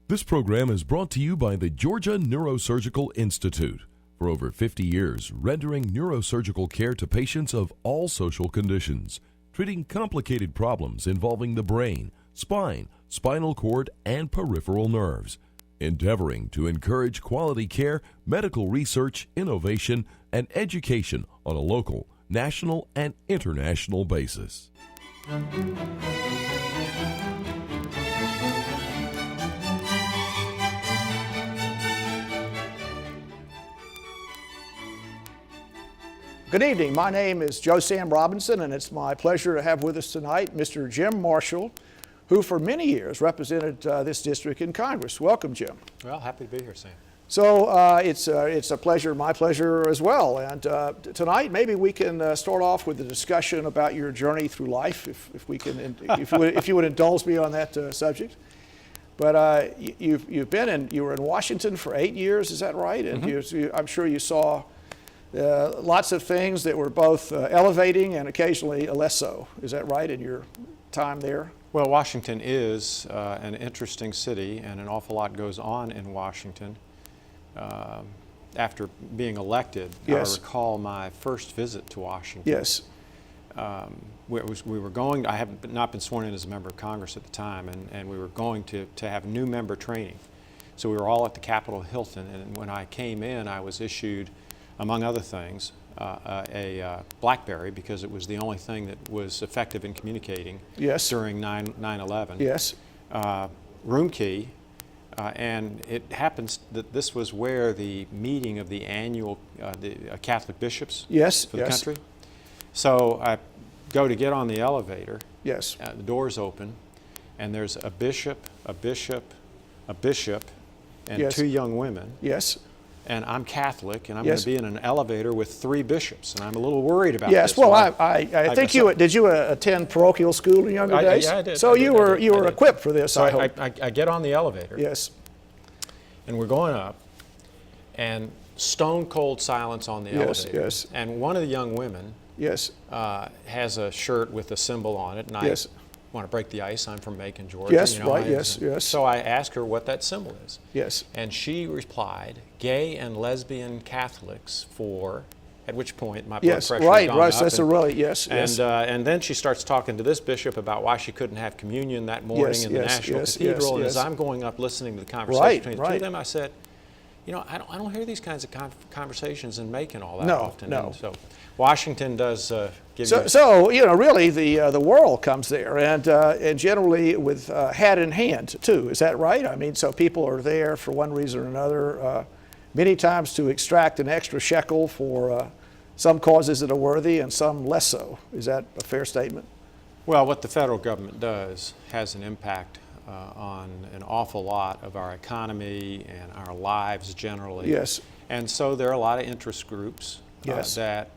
This program is brought to you by the Georgia Neurosurgical Institute. For over 50 years, rendering neurosurgical care to patients of all social conditions, treating complicated problems involving the brain, spine, spinal cord, and peripheral nerves, endeavoring to encourage quality care, medical research, innovation, and education on a local, national, and international basis. Good evening. My name is Joe Sam Robinson, and it's my pleasure to have with us tonight Mr. Jim Marshall, who for many years represented this district in Congress. Welcome, Jim. Well, happy to be here, Sam. So it's a pleasure, my pleasure as well. And tonight, maybe we can start off with a discussion about your journey through life, if we can, if you would indulge me on that subject. But you were in Washington for 8 years, is that right? And I'm sure you saw lots of things that were both elevating and occasionally less so. Is that right, in your time there? Well, Washington is an interesting city, and an awful lot goes on in Washington. After being elected, yes. I recall my first visit to Washington. Yes. We were going, I had not been sworn in as a member of Congress at the time, and we were going to have new member training. So we were all at the Capitol Hilton, and when I came in, I was issued, among other things, a BlackBerry, because it was the only thing that was effective in communicating yes. during 9/11. Yes. Room key, and it happens that this was where the meeting of the annual Catholic bishops yes. for the yes. country. So I go to get on the elevator. Yes. The doors open, and there's a bishop, and yes. two young women. Yes. And I'm Catholic, and I'm yes. going to be in an elevator with 3 bishops, and I'm a little worried about yes. this. Well, I think did you attend parochial school in younger days? Yeah, I did. So you were equipped for this, so I hope. I get on the elevator. Yes. And we're going up, and stone cold silence on the yes. elevator. Yes. And one of the young women yes. has a shirt with a symbol on it, and yes. I want to break the ice. I'm from Macon, Georgia. Yes, right, yes, yes. So I asked her what that symbol is. Yes. And she replied, "Gay and lesbian Catholics for," at which point my blood yes, pressure right, had gone right. up. That's a really, yes, and, yes. And then she starts talking to this bishop about why she couldn't have communion that morning yes, in the yes, National yes, Cathedral. yes, and yes. as I'm going up listening to the conversation right, between the right. two of them, I said, you know, I don't hear these kinds of conversations in Macon all that no, often. No. And so Washington does give you. So you know, really, the world comes there, and generally with hat in hand too. Is that right? I mean, so people are there for one reason or another. Many times to extract an extra shekel for some causes that are worthy, and some less so. Is that a fair statement? Well, what the federal government does has an impact on an awful lot of our economy and our lives generally. Yes. And so there are a lot of interest groups yes. that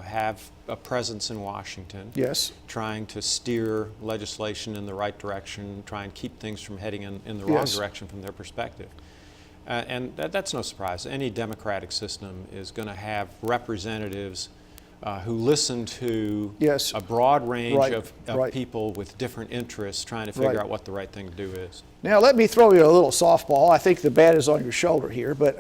have a presence in Washington. Yes. Trying to steer legislation in the right direction, try and keep things from heading in the wrong yes. direction from their perspective. And that's no surprise. Any democratic system is going to have representatives who listen to yes. a broad range right. of right. people with different interests trying to figure right. out what the right thing to do is. Now let me throw you a little softball. I think the bat is on your shoulder here, but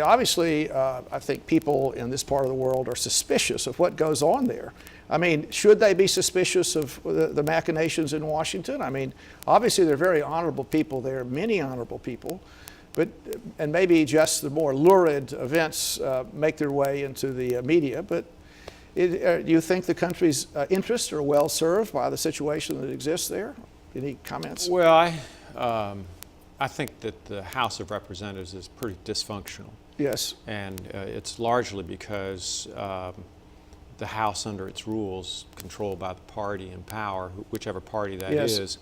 obviously I think people in this part of the world are suspicious of what goes on there. I mean, should they be suspicious of the machinations in Washington? I mean, obviously they're very honorable people there, many honorable people, and maybe just the more lurid events make their way into the media, but do you think the country's interests are well served by the situation that exists there? Any comments? Well, I think that the House of Representatives is pretty dysfunctional. Yes. And it's largely because the House, under its rules, controlled by the party in power, whichever party that yes.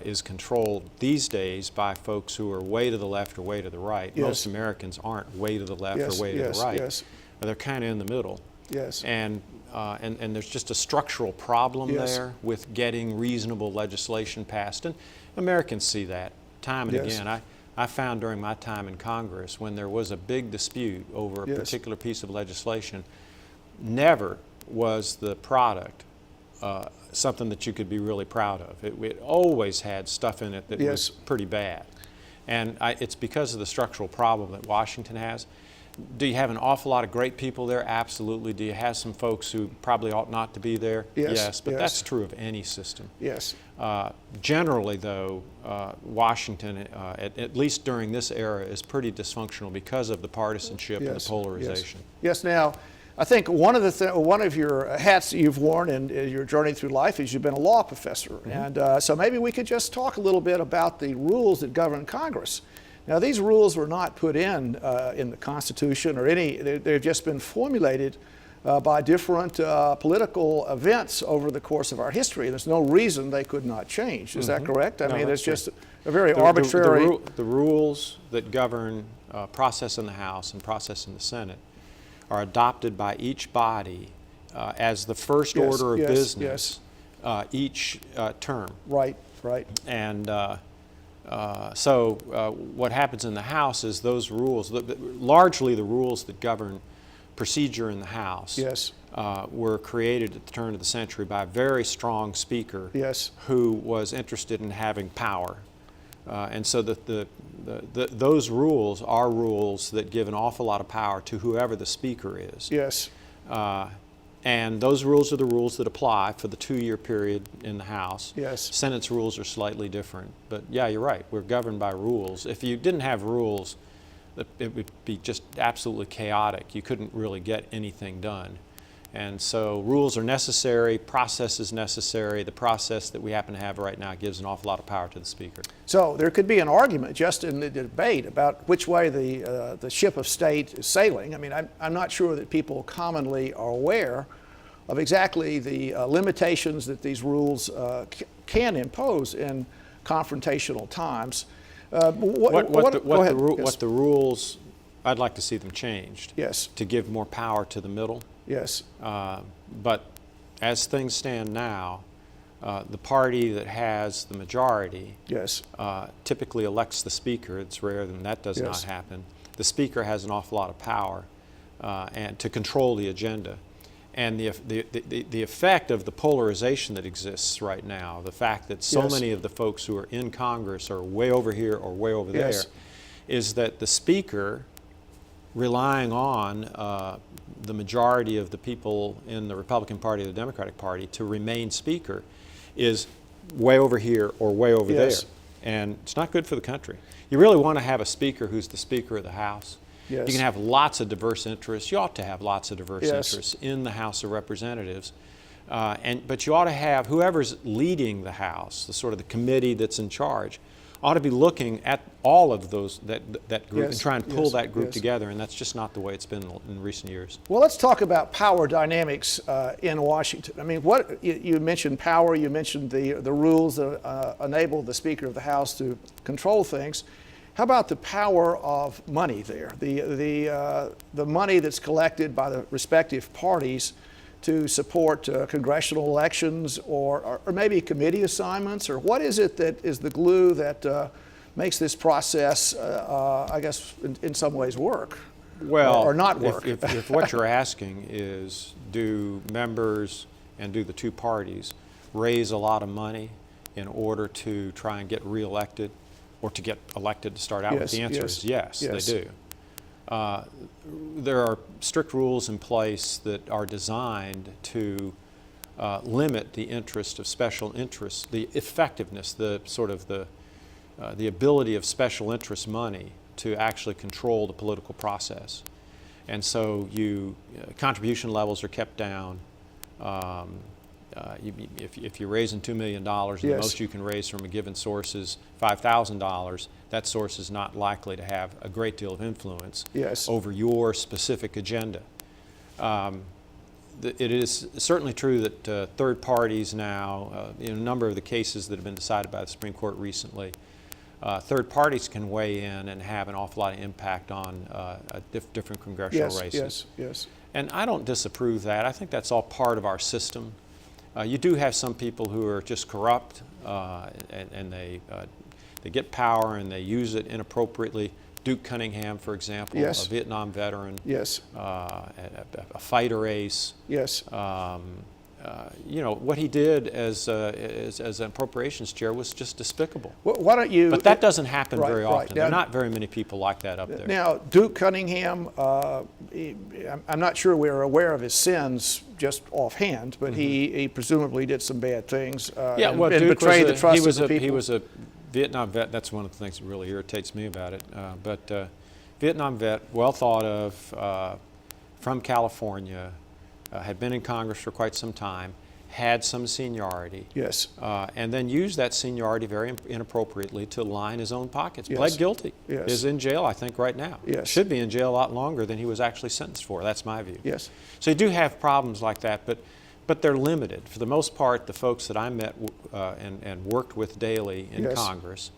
Is controlled these days by folks who are way to the left or way to the right. Yes. Most Americans aren't way to the left yes. or way yes. to the right. Yes. They're kind of in the middle. Yes. And there's just a structural problem yes. there with getting reasonable legislation passed. And Americans see that time and yes. again. I found during my time in Congress, when there was a big dispute over a yes. particular piece of legislation, never was the product something that you could be really proud of. It always had stuff in it that yes. was pretty bad. And it's because of the structural problem that Washington has. Do you have an awful lot of great people there? Absolutely. Do you have some folks who probably ought not to be there? Yes, but yes. that's true of any system. Yes. Generally, though, Washington, at least during this era, is pretty dysfunctional because of the partisanship and the polarization. Yes. Now, I think one of your hats that you've worn in your journey through life is you've been a law professor. Mm-hmm. And so maybe we could just talk a little bit about the rules that govern Congress. Now, these rules were not put in the Constitution or they've just been formulated by different political events over the course of our history. There's no reason they could not change. Is that correct? I mean, it's just a very arbitrary... The rules that govern process in the House and process in the Senate are adopted by each body as the first order of business each term. Right. And so what happens in the House is those rules, largely the rules that govern procedure in the House, were created at the turn of the century by a very strong speaker who was interested in having power. And so those rules are rules that give an awful lot of power to whoever the speaker is. Yes. And those rules are the rules that apply for the 2-year period in the House. Yes. Senate's rules are slightly different. But yeah, you're right. We're governed by rules. If you didn't have rules, it would be just absolutely chaotic. You couldn't really get anything done. And so rules are necessary, process is necessary. The process that we happen to have right now gives an awful lot of power to the Speaker. So there could be an argument just in the debate about which way the ship of state is sailing. I mean, I'm not sure that people commonly are aware of exactly the limitations that these rules can impose in confrontational times. What the rules, I'd like to see them changed. Yes. To give more power to the middle. Yes. But as things stand now, the party that has the majority typically elects the Speaker. It's rare that that does not happen. The Speaker has an awful lot of power and to control the agenda. And the effect of the polarization that exists right now, the fact that so many of the folks who are in Congress are way over here or way over there, is that the Speaker, relying on the majority of the people in the Republican Party or the Democratic Party to remain Speaker, is way over here or way over there. And it's not good for the country. You really want to have a Speaker who's the Speaker of the House. You can have lots of diverse interests. You ought to have lots of diverse interests in the House of Representatives. But you ought to have whoever's leading the House, the sort of the committee that's in charge, ought to be looking at all of those that group and try and pull that group together, and that's just not the way it's been in recent years. Well, let's talk about power dynamics in Washington. I mean, what you mentioned power, you mentioned the rules that enable the Speaker of the House to control things. How about the power of money there? The money that's collected by the respective parties to support congressional elections or maybe committee assignments, or what is it that is the glue that makes this process, I guess, in some ways work? Well, or not work. If what you're asking is, do members and do the two parties raise a lot of money in order to try and get reelected or to get elected to start out with, the answer is yes, they do. There are strict rules in place that are designed to limit the interest of special interests, the effectiveness, the ability of special interest money to actually control the political process. And so contribution levels are kept down. If you're raising $2 million and the most you can raise from a given source is $5,000, that source is not likely to have a great deal of influence over your specific agenda. It is certainly true that third parties now, in a number of the cases that have been decided by the Supreme Court recently, third parties can weigh in and have an awful lot of impact on different congressional races. And I don't disapprove that. I think that's all part of our system. You do have some people who are just corrupt and they get power and they use it inappropriately. Duke Cunningham, for example, a Vietnam veteran, a fighter ace, you know, what he did as an appropriations chair was just despicable. Well, why don't you? But that doesn't happen Right, very right. often. Now, There are not very many people like that up there. Now, Duke Cunningham, I'm not sure we're aware of his sins just offhand, but he presumably did some bad things and Duke betrayed the trust was of the people. He was a Vietnam vet. That's one of the things that really irritates me about it. But Vietnam vet, well thought of, from California, had been in Congress for quite some time, had some seniority. Yes. And then used that seniority very inappropriately to line his own pockets. Yes. Pled guilty. Yes. Is in jail, I think, right now. Yes. Should be in jail a lot longer than he was actually sentenced for. That's my view. Yes. So you do have problems like that, but they're limited. For the most part, the folks that I met and worked with daily in Yes. Congress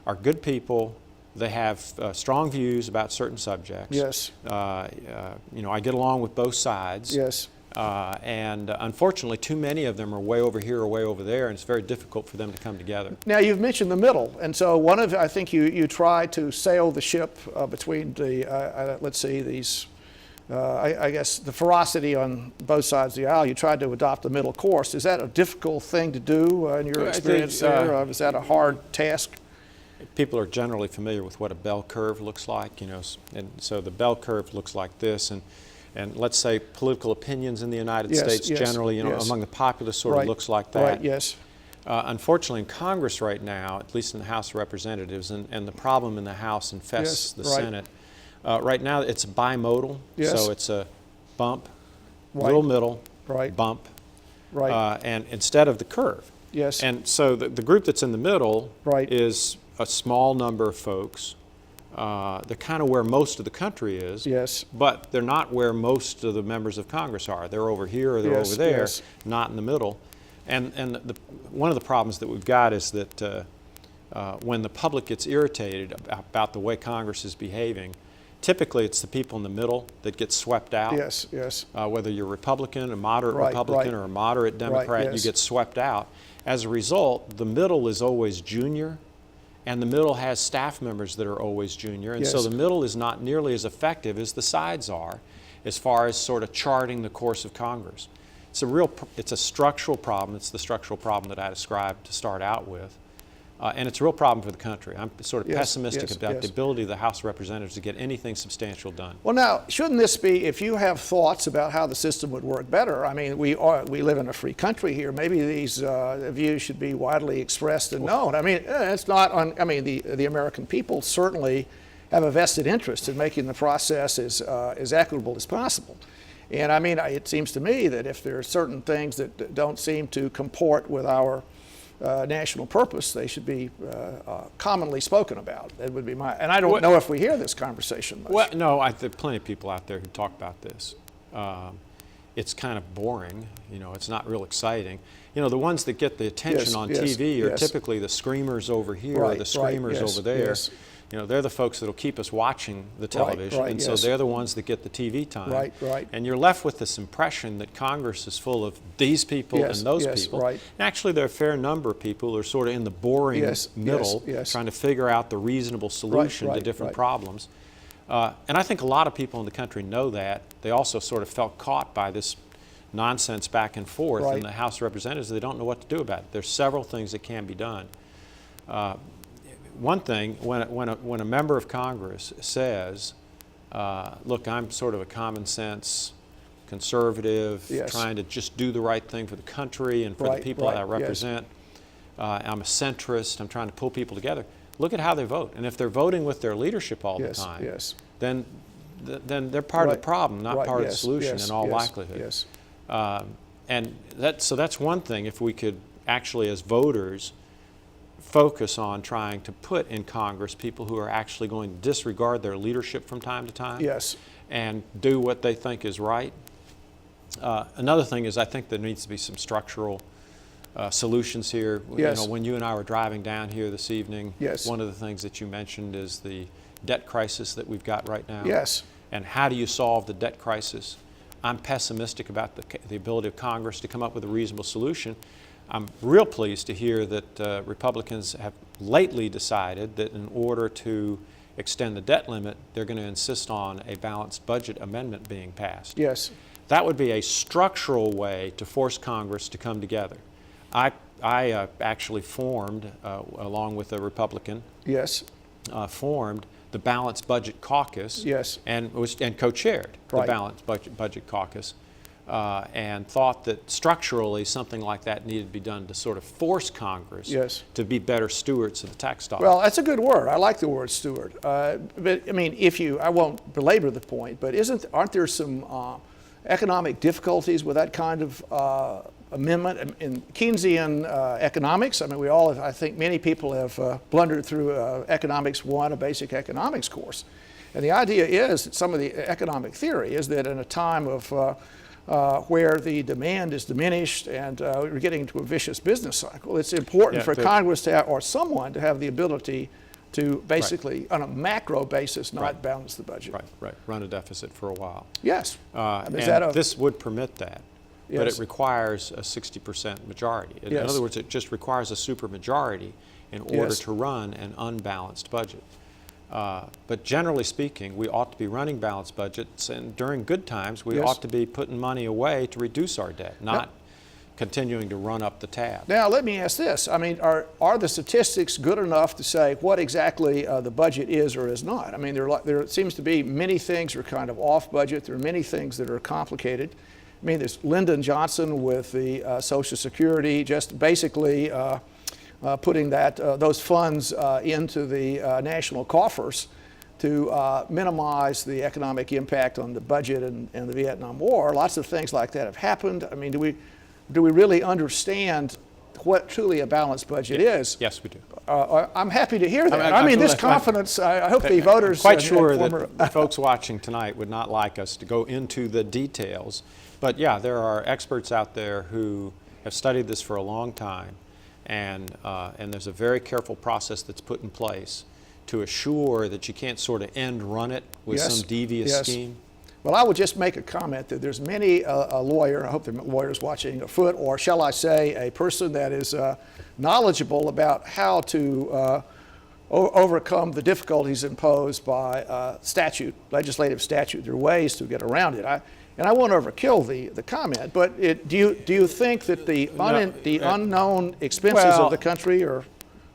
are good people. They have strong views about certain subjects. Yes. You know, I get along with both sides. Yes. And unfortunately, too many of them are way over here or way over there, and it's very difficult for them to come together. Now, you've mentioned the middle, and so I think you try to sail the ship between the, let's see, these, I guess, the ferocity on both sides of the aisle. You tried to adopt the middle course. Is that a difficult thing to do in your experience there? Is that a hard task? People are generally familiar with what a bell curve looks like, you know, and so the bell curve looks like this, and let's say political opinions in the United States generally, you know, among the populace sort of looks like that. Right, yes. Unfortunately, in Congress right now, at least in the House of Representatives, and the problem in the House infests the Senate, right now it's bimodal, so it's a bump, little middle, bump, and instead of the curve. Yes. And so the group that's in the middle is a small number of folks. They're kind of where most of the country is. Yes. But they're not where most of the members of Congress are. They're over here or they're over there, not in the middle. And one of the problems that we've got is that when the public gets irritated about the way Congress is behaving, typically it's the people in the middle that get swept out. Yes, yes. Whether you're Republican, a moderate Republican, or a moderate Democrat, you get swept out. As a result, the middle is always junior, and the middle has staff members that are always junior, and so the middle is not nearly as effective as the sides are as far as sort of charting the course of Congress. It's a structural problem. It's the structural problem that I described to start out with. And it's a real problem for the country. I'm sort of pessimistic about the ability of the House of Representatives to get anything substantial done. Well, now, shouldn't this be, if you have thoughts about how the system would work better, I mean, we live in a free country here, maybe these views should be widely expressed and known. I mean, it's not, the American people certainly have a vested interest in making the process as equitable as possible. And I mean, it seems to me that if there are certain things that don't seem to comport with our national purpose, they should be commonly spoken about. That would be and I don't know if we hear this conversation much. Well, no, there are plenty of people out there who talk about this. It's kind of boring, you know, it's not real exciting. You know, the ones that get the attention on TV are typically the screamers over here or the screamers over there. You know, they're the folks that will keep us watching the television, and so they're the ones that get the TV time. And you're left with this impression that Congress is full of these people and those people. And actually, there are a fair number of people who are sort of in the boring middle, trying to figure out the reasonable solution to different problems. And I think a lot of people in the country know that. They also sort of felt caught by this nonsense back and forth in the House of Representatives. They don't know what to do about it. There's several things that can be done. One thing, when a member of Congress says, look, I'm sort of a common sense conservative, trying to just do the right thing for the country and for the people that I represent. I'm a centrist, I'm trying to pull people together. Look at how they vote. And if they're voting with their leadership all the time, then they're part of the problem, not part of the solution in all likelihood. And so that's one thing, if we could actually, as voters, focus on trying to put in Congress people who are actually going to disregard their leadership from time to time and do what they think is right. Another thing is I think there needs to be some structural solutions here. You know, when you and I were driving down here this evening, one of the things that you mentioned is the debt crisis that we've got right now. And how do you solve the debt crisis? I'm pessimistic about the ability of Congress to come up with a reasonable solution. I'm real pleased to hear that Republicans have lately decided that in order to extend the debt limit, they're going to insist on a balanced budget amendment being passed. That would be a structural way to force Congress to come together. I actually formed, along with a Republican, Yes. Formed the Balanced Budget Caucus, Yes. and co-chaired the Right. Balanced Budget Caucus, and thought that structurally something like that needed to be done to sort of force Congress Yes. to be better stewards of the tax dollars. Well, that's a good word. I like the word steward. But I mean, I won't belabor the point, but aren't there some economic difficulties with that kind of amendment in Keynesian economics? I mean, I think many people have blundered through Economics 1, a basic economics course. And the idea is that some of the economic theory is that in a time of where the demand is diminished and we're getting into a vicious business cycle, it's important for Congress to have, or someone to have the ability to basically, on a macro basis, not balance the budget. Right. Run a deficit for a while. Yes. This would permit that, but Yes. it requires a 60% majority. In Yes. other words, it just requires a supermajority in order Yes. to run an unbalanced budget. But generally speaking, we ought to be running balanced budgets, and during good times, we Yes. ought to be putting money away to reduce our debt, not continuing to run up the tab. Now, let me ask this. I mean, are the statistics good enough to say what exactly the budget is or is not? I mean, there seems to be many things that are kind of off budget. There are many things that are complicated. I mean, there's Lyndon Johnson with the Social Security, just basically putting those funds into the national coffers to minimize the economic impact on the budget and the Vietnam War. Lots of things like that have happened. I mean, do we really understand what truly a balanced budget is? Yes, we do. I'm happy to hear that. I mean, this confidence, I hope the voters... I'm quite sure that the folks watching tonight would not like us to go into the details. But yeah, there are experts out there who have studied this for a long time, and there's a very careful process that's put in place to assure that you can't sort of end run it with some devious scheme. Well, I would just make a comment that there's many a lawyer, I hope there are lawyers watching afoot, or shall I say a person that is knowledgeable about how to overcome the difficulties imposed by legislative statute. There are ways to get around it. And I won't overkill the comment, but do you think that the unknown expenses of the country are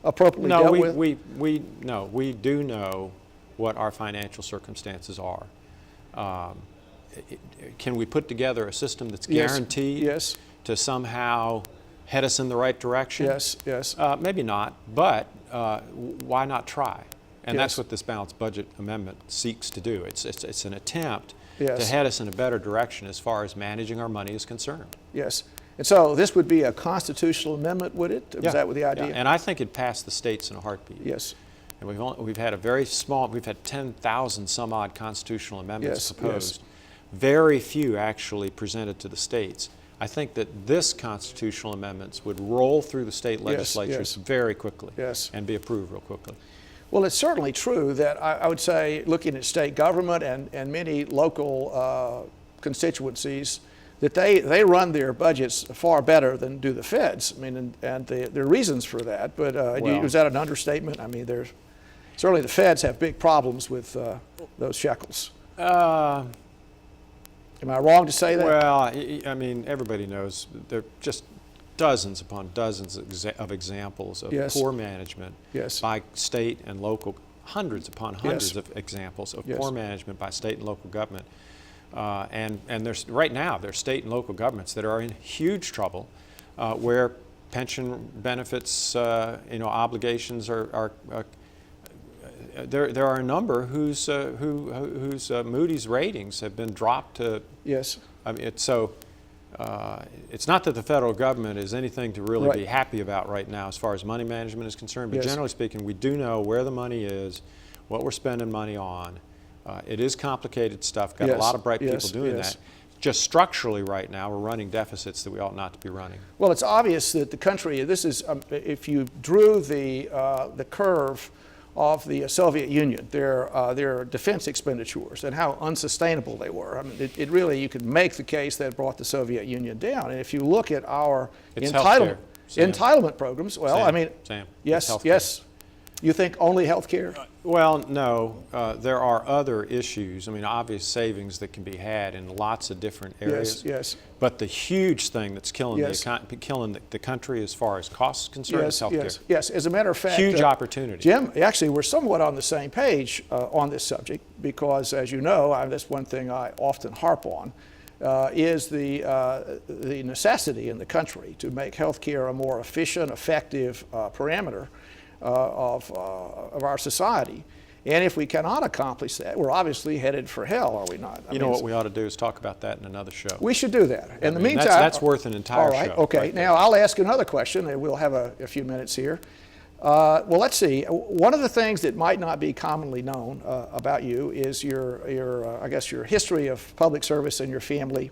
appropriately dealt with? We do know what our financial circumstances are. Can we put together a system that's guaranteed to somehow head us in the right direction? Yes. Maybe not, but why not try? And that's what this balanced budget amendment seeks to do. It's an attempt to head us in a better direction as far as managing our money is concerned. Yes. And so this would be a constitutional amendment, would it? Is that what the idea? Yeah. And I think it'd pass the states in a heartbeat. Yes. And we've had a very small, we've had 10,000 some odd constitutional amendments proposed. Very few actually presented to the states. I think that this constitutional amendments would roll through the state legislatures very quickly and be approved real quickly. Well, it's certainly true that I would say, looking at state government and many local constituencies, that they run their budgets far better than do the feds. I mean, and there are reasons for that, but is that an understatement? I mean, certainly the feds have big problems with those shekels. Am I wrong to say that? Well, I mean, everybody knows there are just dozens upon dozens of examples of poor management by state and local, hundreds upon hundreds of examples of poor management by state and local government. And right now there's state and local governments that are in huge trouble where pension benefits obligations are there are a number whose Moody's ratings have been dropped to. I mean, it's not that the federal government is anything to really be happy about right now as far as money management is concerned, but generally speaking, we do know where the money is, what we're spending money on. It is complicated stuff, got a lot of bright people doing that. Just structurally right now, we're running deficits that we ought not to be running. Well, it's obvious that the country, this is, if you drew the curve of the Soviet Union, their defense expenditures and how unsustainable they were. I mean, you could make the case that brought the Soviet Union down. And if you look at our entitlement programs, well, I mean, yes, You think only health care? Well, no. There are other issues. I mean, obvious savings that can be had in lots of different areas. Yes. But the huge thing that's killing Yes. killing the country as far as costs concerned is healthcare. Yes. As a matter of fact, Huge opportunity. Jim, actually, we're somewhat on the same page on this subject because, as you know, that's one thing I often harp on, is the necessity in the country to make healthcare a more efficient, effective parameter of our society. And if we cannot accomplish that, we're obviously headed for hell, are we not? You know what we ought to do is talk about that in another show. We should do that. In the meantime, that's worth an entire show. All right, show. okay. Right now I'll ask another question, and we'll have a few minutes here. Well, let's see. One of the things that might not be commonly known about you is I guess your history of public service in your family.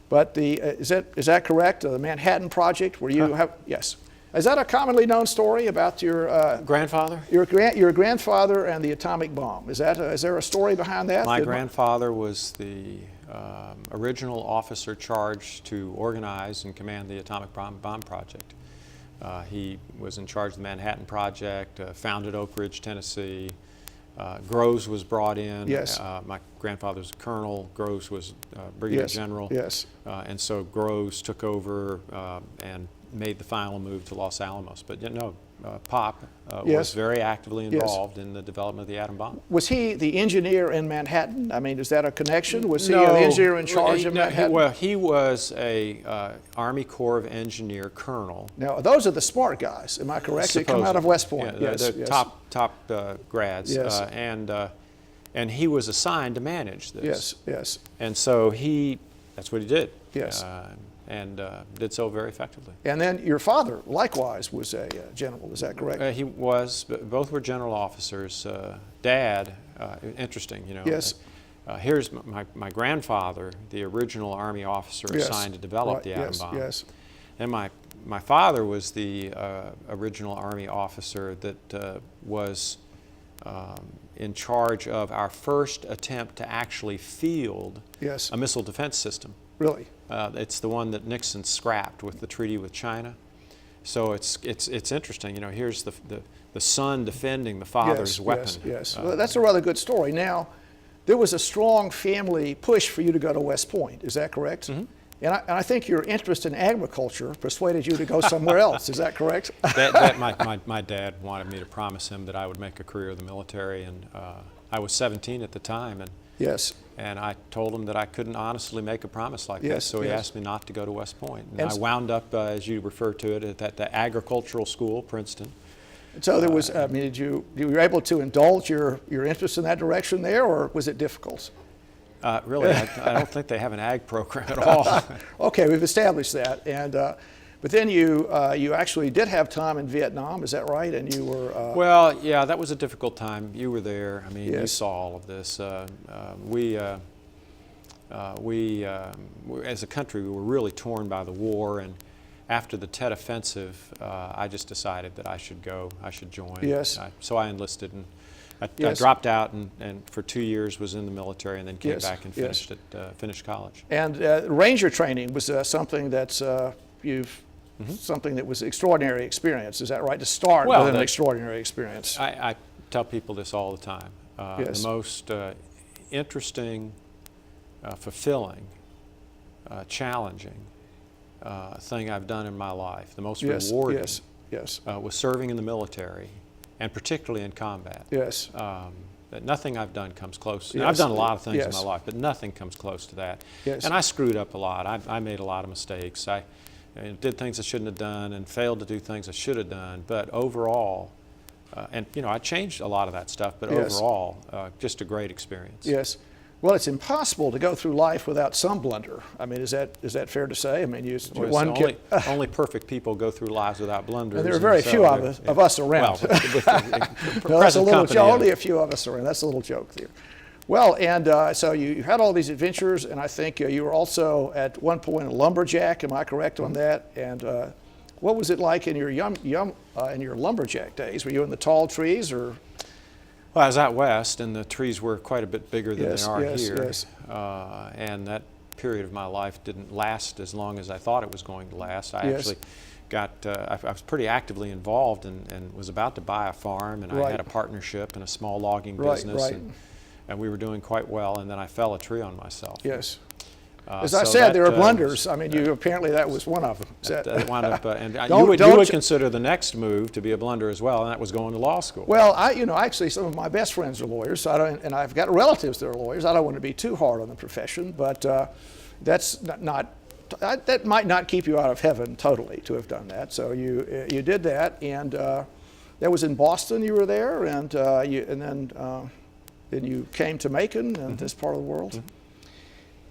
But is that correct? The Manhattan Project, where you have yes. Is that a commonly known story about your grandfather? Your grandfather and the atomic bomb. Is there a story behind that? My grandfather was the original officer charged to organize and command the atomic bomb project. He was in charge of the Manhattan Project, founded Oak Ridge, Tennessee. Groves was brought in. Yes. My grandfather was a colonel. Groves was brigadier general. Yes. And so Groves took over and made the final move to Los Alamos. But Pop was very actively involved in the development of the atom bomb. Was he the engineer in Manhattan? I mean, is that a connection? Was he the engineer in charge of Manhattan? Well, he was a Army Corps of Engineer colonel. Now, those are the smart guys, am I correct? They come out of West Point. Yeah, they're top grads. Yes. And he was assigned to manage this. Yes. And so that's what he did. Yes. And did so very effectively. And then your father, likewise, was a general. Is that correct? He was. Both were general officers. Dad, interesting, Yes. Here's my grandfather, the original Army officer assigned to develop the atom bomb. Yes. And my father was the original Army officer that was in charge of our first attempt to actually field a missile defense system. Really? It's the one that Nixon scrapped with the treaty with China. So it's interesting. Here's the son defending the father's weapon. Yes. Well, that's a rather good story. Now, there was a strong family push for you to go to West Point. Is that correct? Mm-hmm. And I think your interest in agriculture persuaded you to go somewhere else. Is that correct? My dad wanted me to promise him that I would make a career in the military, and I was 17 at the time, and yes. And I told him that I couldn't honestly make a promise like that, so he asked me not to go to West Point. And I wound up, as you refer to it, at the agricultural school, Princeton. So there was, did you were able to indulge your interest in that direction there, or was it difficult? Really, I don't think they have an ag program at all. Okay, we've established that. And but then you actually did have time in Vietnam, is that right? And you were well, yeah, that was a difficult time. You were there. I mean, you saw all of this. We as a country, we were really torn by the war, and after the Tet Offensive, I just decided that I should go. I should join. Yes. So I enlisted, and I dropped out, and for 2 years was in the military, and then came back and finished college. And Ranger training was something that's something that was extraordinary experience. Is that right? To start with an extraordinary experience. I tell people this all the time. The most interesting, fulfilling, challenging thing I've done in my life, the most rewarding, was serving in the military, and particularly in combat. Yes. That nothing I've done comes close. Now, I've done a lot of things in my life, but nothing comes close to that. Yes. And I screwed up a lot. I made a lot of mistakes. I did things I shouldn't have done and failed to do things I should have done. But overall, and I changed a lot of that stuff, but overall, just a great experience. Yes. Well, it's impossible to go through life without some blunder. I mean, is that fair to say? I mean, only perfect people go through lives without blunders. And there are very few of us around. Well, that's a little joke. Only a few of us around. That's a little joke there. Well, and so you had all these adventures, and I think you were also at one point a lumberjack. Am I correct on that? And what was it like in your in your lumberjack days? Were you in the tall trees, or? Well, I was out west, and the trees were quite a bit bigger than they are here. Yes. And that period of my life didn't last as long as I thought it was going to last. I actually I was pretty actively involved and was about to buy a farm, and I had a partnership in a small logging business, and we were doing quite well, and then I fell a tree on myself. Yes. As I said, there are blunders. I mean, apparently that was one of them. That wound up, and you would consider the next move to be a blunder as well, and that was going to law school. Well, actually, some of my best friends are lawyers, so and I've got relatives that are lawyers. I don't want to be too hard on the profession, but that's not that might not keep you out of heaven totally to have done that. So you did that, and that was in Boston. You were there, and then you came to Macon and this part of the world.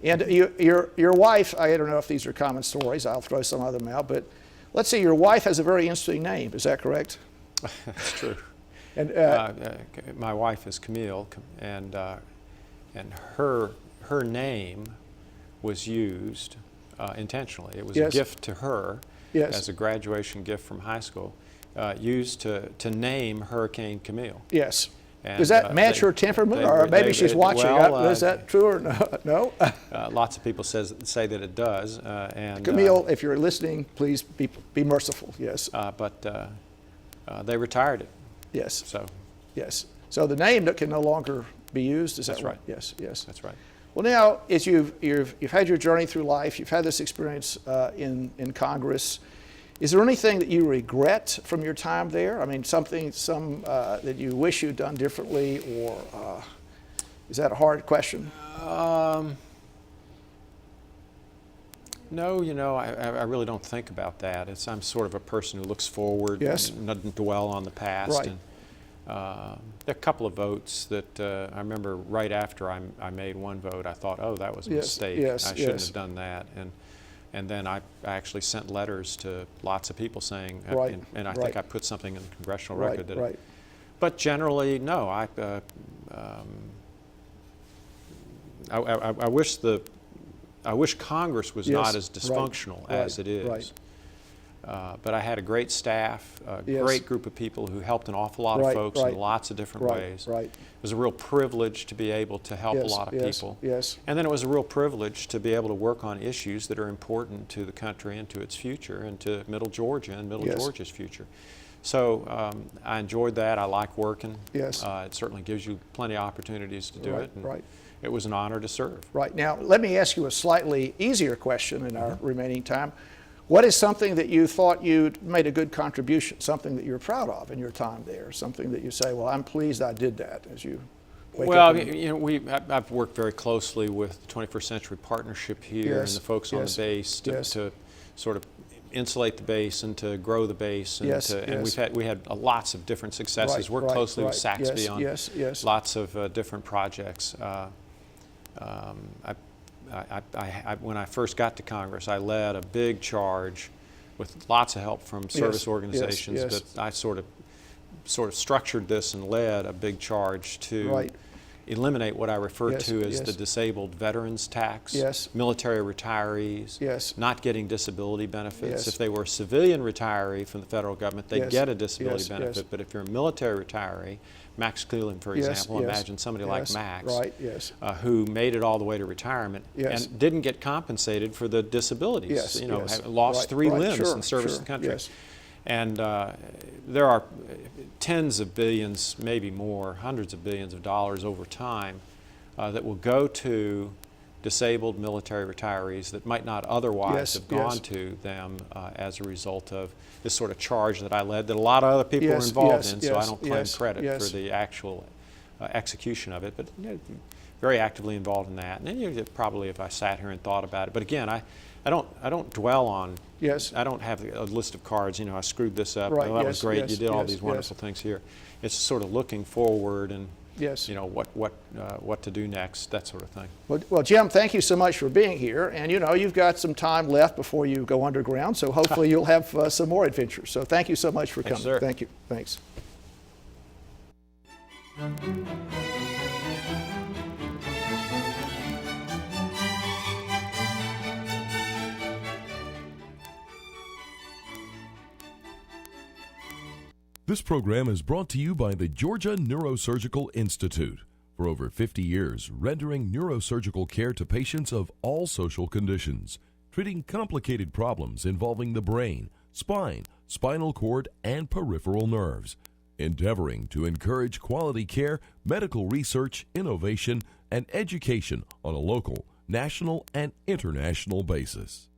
And your wife, I don't know if these are common stories, I'll throw some of them out, but let's see, your wife has a very interesting name, is that correct? That's true. And my wife is Camille, and her name was used intentionally. It was a gift to her as a graduation gift from high school, used to name Hurricane Camille. Yes. And does that match her temperament, or maybe she's watching? Well, is that true or no? Lots of people say that it does. Camille, if you're listening, please be merciful. Yes. But they retired it. Yes. So. Yes. So the name can no longer be used. Is that right? Yes. Yes. That's right. Well, now as you've had your journey through life, you've had this experience in Congress. Is there anything that you regret from your time there? I mean, some that you wish you'd done differently, or is that a hard question? No, I really don't think about that. I'm sort of a person who looks forward and doesn't dwell on the past. Right. And, there are a couple of votes that I remember right after I made one vote, I thought, oh, that was a mistake. I shouldn't have done that. And then I actually sent letters to lots of people saying, and I think I put something in the congressional record that. Right. But generally, no. I wish Congress was not as dysfunctional as it is. Right. But I had a great staff, a great group of people who helped an awful lot of folks in lots of different ways. Right. It was a real privilege to be able to help a lot of people. Yes. And then it was a real privilege to be able to work on issues that are important to the country and to its future and to Middle Georgia and Middle Georgia's future. So I enjoyed that. I like working. Yes. It certainly gives you plenty of opportunities to do it. And it was an honor to serve. Right. Now, let me ask you a slightly easier question in our remaining time. What is something that you thought you made a good contribution, something that you're proud of in your time there, something that you say, well, I'm pleased I did that as you wake up? Well, I've worked very closely with the 21st Century Partnership here and the folks on the base to sort of insulate the base and to grow the base. And, we had lots of different successes. Worked closely with Saxby on lots of different projects. When I first got to Congress, I led a big charge with lots of help from service organizations, but I sort of structured this and led a big charge to eliminate what I refer to as the disabled veterans tax, military retirees, not getting disability benefits. If they were a civilian retiree from the federal government, they get a disability benefit, but if you're a military retiree, Max Cleland, for example, imagine somebody like Max, who made it all the way to retirement and didn't get compensated for the disabilities, lost 3 limbs in service to the country. And there are tens of billions, maybe more, hundreds of billions of dollars over time that will go to disabled military retirees that might not otherwise have gone to them as a result of this sort of charge that I led that a lot of other people were involved in, so I don't claim credit for the actual execution of it, but very actively involved in that. And then probably if I sat here and thought about it, but again, I don't dwell on, I don't have a list of cards, I screwed this up, oh, that was great, you did all these wonderful things here. It's sort of looking forward and what to do next, that sort of thing. Well, Jim, thank you so much for being here. And you've got some time left before you go underground, so hopefully you'll have some more adventures. So thank you so much for coming. Sir. Thank you. Thanks. This program is brought to you by the Georgia Neurosurgical Institute. For over 50 years, rendering neurosurgical care to patients of all social conditions, treating complicated problems involving the brain, spine, spinal cord, and peripheral nerves, endeavoring to encourage quality care, medical research, innovation, and education on a local, national, and international basis.